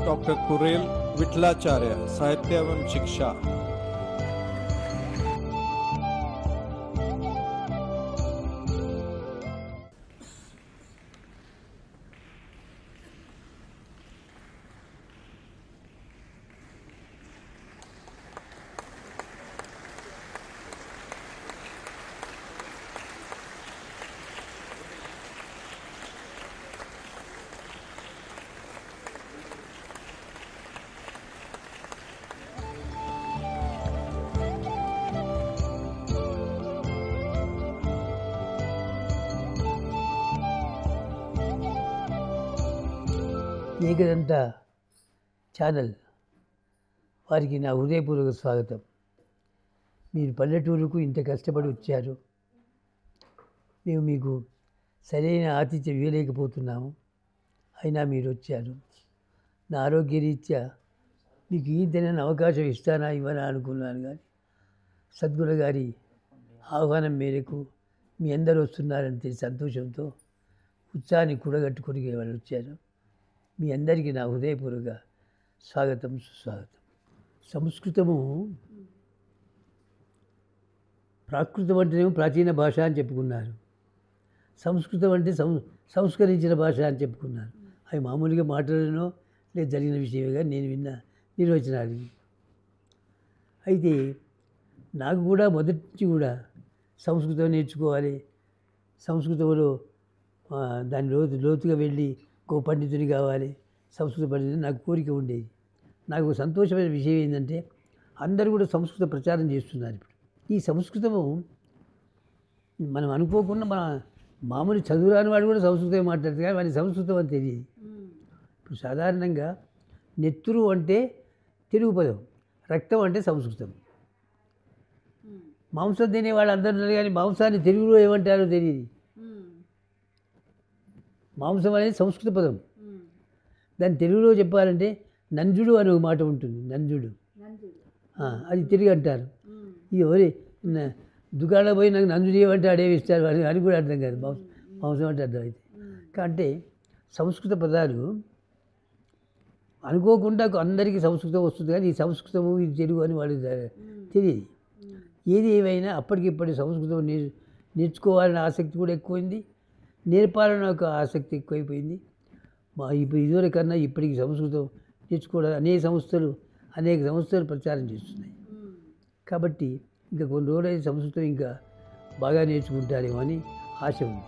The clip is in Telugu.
डॉक्टर कुरेल विठलाचार्य साहित्य एवं शिक्षा। ఏకదంత ఛానల్ వారికి నా హృదయపూర్వక స్వాగతం. మీరు పల్లెటూరుకు ఇంత కష్టపడి వచ్చారు. మేము మీకు సరైన ఆతిథ్యం ఇవ్వలేకపోతున్నాము, అయినా మీరు వచ్చారు. నా ఆరోగ్యరీత్యా మీకు ఈతనని అవకాశం ఇస్తానా ఇవ్వనా అనుకున్నాను, కానీ సద్గుణ గారి ఆహ్వానం మేరకు మీ అందరూ వస్తున్నారంటే సంతోషంతో ఉత్సాహాన్ని కూడగట్టుకొని వాళ్ళు వచ్చారు. మీ అందరికీ నా హృదయపూర్వక స్వాగతం, సుస్వాగతం. సంస్కృతము ప్రాకృతం అంటేనేమో ప్రాచీన భాష అని చెప్పుకున్నారు. సంస్కృతం అంటే సంస్కరించిన భాష అని చెప్పుకున్నారు. అవి మామూలుగా మాటలనో లేదు జరిగిన విషయమేగా నేను విన్న నిర్వచనాలు. అయితే నాకు కూడా మొదటి నుంచి కూడా సంస్కృతం నేర్చుకోవాలి, సంస్కృతంలో దాని లోతుగా వెళ్ళి గో పండితుని కావాలి, సంస్కృత పండితుని నాకు కోరిక ఉండేది. నాకు సంతోషమైన విషయం ఏంటంటే అందరూ కూడా సంస్కృత ప్రచారం చేస్తున్నారు. ఇప్పుడు ఈ సంస్కృతము మనం అనుకోకుండా మన మామూలు చదువురాని వాడు కూడా సంస్కృతం మాట్లాడుతుంది, కానీ వాడి సంస్కృతం అని తెలియదు. ఇప్పుడు సాధారణంగా నెత్తురు అంటే తెలుగు పదం, రక్తం అంటే సంస్కృతం. మాంసం తినే వాళ్ళు అందరూ ఉన్నారు, కానీ మాంసాన్ని తెలుగులో ఏమంటారో తెలియదు. మాంసం అనేది సంస్కృత పదం. దాన్ని తెలుగులో చెప్పాలంటే నంజుడు అనే ఒక మాట ఉంటుంది, నంజుడు. అది తెలుగు అంటారు. ఇది ఎవరి దుకాణంలో పోయి నాకు నంజుడు ఏమంటే అడేవి ఇస్తారు అని కూడా అర్థం కాదు. మాంసం అంటే అర్థం అయితే. అంటే సంస్కృత పదాలు అనుకోకుండా అందరికీ సంస్కృతం వస్తుంది, కానీ ఈ సంస్కృతము ఇది తెలుగు అని వాళ్ళు తెలియదు. ఏది ఏమైనా అప్పటికిప్పటి సంస్కృతం నేర్చుకోవాలనే ఆసక్తి కూడా ఎక్కువైంది, నేర్పాలన్న ఒక ఆసక్తి ఎక్కువైపోయింది. ఇప్పుడు ఇదివరకు కన్నా ఇప్పటికి సంస్కృతం నేర్చుకోవడం అనేక సంస్థలు ప్రచారం చేస్తున్నాయి. కాబట్టి ఇంకా కొన్ని రోజులైతే సంస్కృతం ఇంకా బాగా నేర్చుకుంటారేమో అని ఆశ ఉంది.